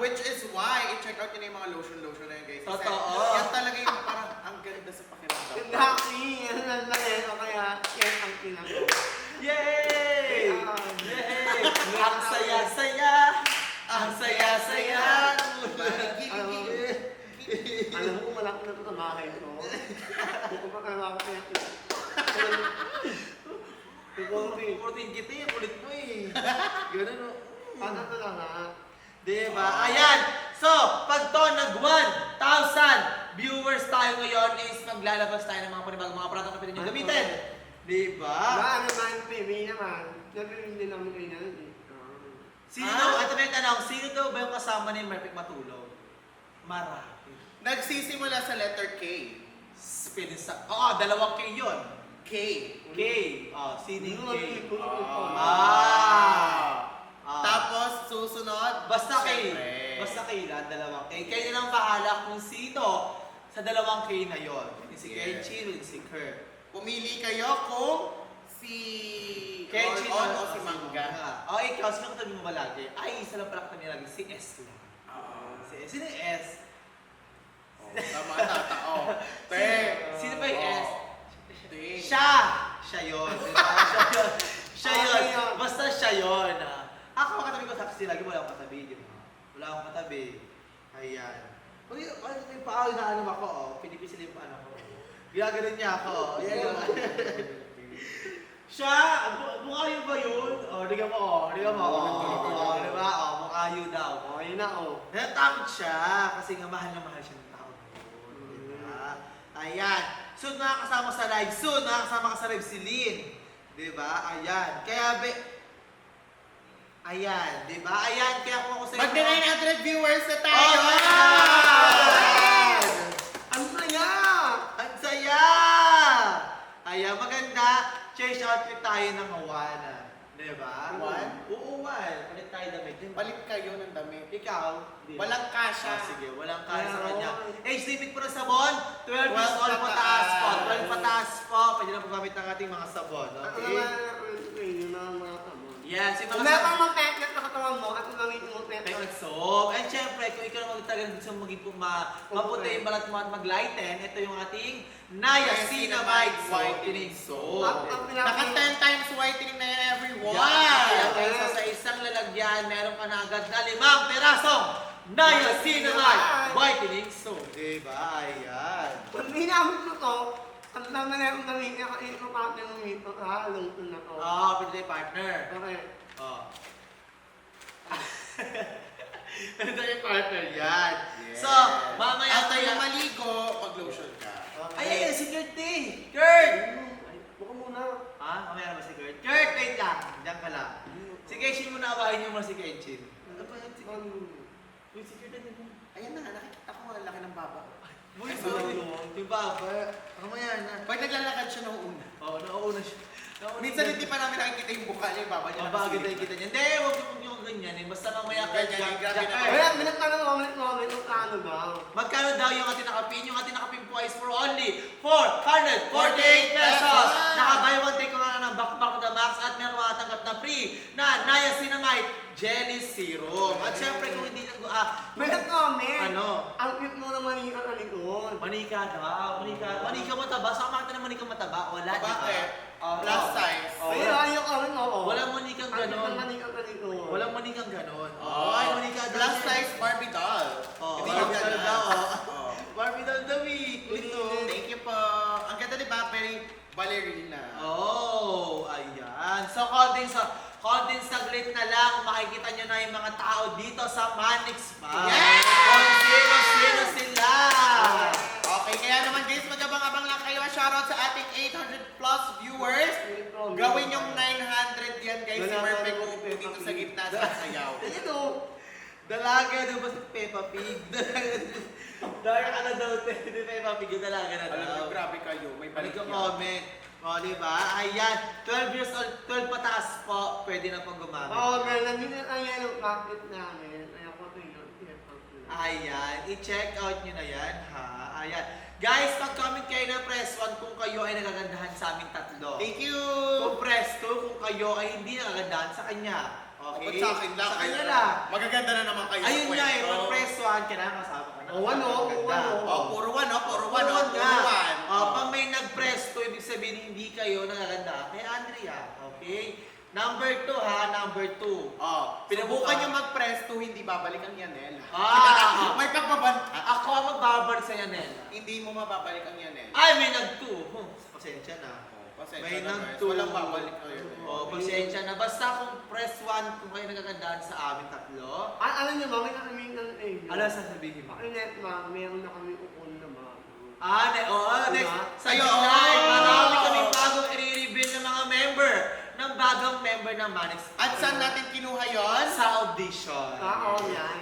which is why, i-check out nyo na yung mga lotion na yun, guys. Kasi Totoo. yan talaga yung parang ang ganda sa pakiramdam. Exactly! Yan lang na eh. O kaya, yan ang pinako. Yay! Yay! Ang saya-saya! Ang saya-saya! Alam mo, malaki na ito sa bahay ko. Kung pa kaya makakaya ko. Pupurutin kita eh, kulit mo eh. Ganun o. Ano ito lang ha? Diba? Ayan! So, pag to nag 1,000 viewers tayo ngayon is maglalabas tayo ng mga panibagong mga product na pwede nyo gamitin. Diba? Ano naman, baby naman. Nagawin din namin kayo na eh. Sino daw, ito may tanong, sino daw ba yung kasama ni Merpic Matulog? Marami. Nagsisimula sa letter K. Dalawang K yun. K. K. Sino yung K? Tapos, susunod, Basta K. syempre. Basta K lang, dalawang K. Kayo na lang bahala kung sino sa dalawang K na yun. Si Yes. Kenchi, si Kurt. Pumili kayo kung si Kenchi On o si Mangga. Ikaw, sino katabi mo ba lagi? Ay, isa lang pala katabi lagi. Si S lang. Si S. Sino yung S? Tama na, tao. Sino ba yung S? Te. Siya! Siya yun. Diba? Siya yun. Basta siya yun. Ako, katabi ko sa kasi lagi wala akong katabi. Diba? Wala akong katabi. Ayan. Uy, ano yung paa, inaanong ako, pinipisil yung paano ko. Ginaganon niya ako. Ayan. Siya! Mukha yun ba yun? Diga mo, diga mo. Diba? Mukha yun daw. Okay na Natatakot siya kasi nga mahal na mahal siya ng tao. Diba? Ayan. Soon nakakasama sa live. Soon nakakasama ka sa live si Lynn. Diba? Ayan. Kaya ayan. Diba? Ayan. Kaya kung ako sa Magda 900 viewers na tayo! Ayan! Ang saya! Ang saya! Ayan. Maganda. Change outfit tayo ng Hawana. Diba? One? Oo, one. Palit tayo damit. Palit kayo ng damit. Ikaw? Di. Walang kasya. Sige, walang kaya sa Ayaw. kanya. Age limit po ng sabon, 12 years 12 old pataas po. pataas. 12 pataas po. Pwede na po gamit ng ating mga sabon. Ano Okay? naman yung mga tamo? Yes, yung Kung mga meron sabon. kang mag-peklat na katawan mo at gawin mo Peklat soap. And syempre, kung ikaw naman talaga gusto mong maging maputi yung balat mo at mag-lighten, ito yung ating Niacinamide Whitening Soap. Naka 10 times whitening na yan, everyone! Yan. Kaya sa isang lalagyan, meron ka na agad na 5 pirasong Niacinamide Whitening Soap. Diba? Ayan. Kung hinamit mo to, ang naman na yung gawin niya, kain ko pa ng ito, lungton na to. Pwede tayo partner. Okay. Ito yung partner yan. Yes. So, mamaya After yung tayo. maligo, mag-lotion ka. Ay, si Kurt eh. Kurt! Buka muna. Mamaya naman si Kurt. Kurt, wait lang. Diyan ka lang. Si Kenshin muna, abahin niyo muna si Kenshin. Ano ba yan? Uy, si Kurt na Ayan na, nakikita ko ang laki ng baba. Uy, sorry. Yung baba. Mamaya na. Pag naglalakad siya nung una. Nauuna siya. Minsan hindi pa namin nakikita yung buka niya, yung baba niya. Bagay tayo kita niya. Hindi, huwag yung ganyan eh. Basta mamaya ka Ganyan, grabe na. Wala, minagkano mo, yung kano ba? Magkano daw yung ating nakapin? Yung ating nakapin po is for only 448 pesos! Naka-buy one take ko nga ng Back the Max at meron matatanggap na free na Niacinamide Jelly Serum. At syempre kung hindi May nag-comment. Ano? Ang cute mo ng manika ka likod. Manika daw. Manika mataba. Saan makita ng manika mataba? Wala, di ba? Bakit? Plus size. Ayun, ayaw ka rin ako. Walang manikang Ang cute ng ganon. manika ka likod. Walang manikang ganon. Oh, Ay, manika daw. plus size Barbie doll. Hindi yung Barbie doll ganun. daw. Oh. Barbie doll the week. Ito. Thank you po. Ang ganda di ba? Very ballerina. Oh, ayan. So, konting saglit na lang, makikita nyo na yung mga tao dito sa Manix Spa. Yes! Kung sino sila. Okay, kaya naman guys, magabang-abang lang kayo. Shoutout sa ating 800 plus viewers. Gawin yung 900 yan guys. Si Merpek uupo dito sa gitna sa sayaw. Ito. Dalaga daw ba si Peppa Pig? Dalaga ka na daw, ni Peppa Pig, yung dalaga na Alam daw. nyo, grabe kayo. May balik yan. Comment. O, diba? Ayan. 12 years old, 12 pataas po, pwede na pong gumamit. Oo, girl, nandito na ang yellow packet namin. Ayaw ko ito yun. Ayan, i-check out nyo na yan, ha? Ayan. Guys, mag-comment kayo na press 1 kung kayo ay nagagandahan sa aming tatlo. Thank you! Kung press 2 kung kayo ay hindi nagagandahan sa kanya. Okay? Ba't sa akin lang? Sa kanya lang. Magaganda na naman kayo. Ayun sa nga eh, kwento. pag press 1, kailangan kasama ka na. Oh, ano, Ganda. ano. Oh, puro 1, oh. Puro 1, Puro oh. one Puro nga. 1. Oh, pag may nag-press 2, ibig sabihin hindi kayo nagaganda. Kay Andrea, okay? Number 2 ha, number 2. Oh, pinubukan Subukan. niyo mag-press to, hindi babalik ang Yanela. Ah. May pagpabanta. Ako ang magbabalik sa Yanela. Hindi mo mababalik ang Yanela. Ay, may nag-2. Pasensya na. Pasensya May na, nag-2. guys. Walang babalik ang Yanela. Oh, pasensya na. Basta kung press 1, kung kayo nagagandaan sa amin tatlo. Alam niyo ba, may kami ng egg. Ano sasabihin mo? Pakinet ma, meron na kami ukol na ma. Next. Sa Ayun. July, marami kaming bagong i-reveal ng mga member. Ng bagong member ng Manix. At saan natin kinuha yon? Sa audition. Oo, yan.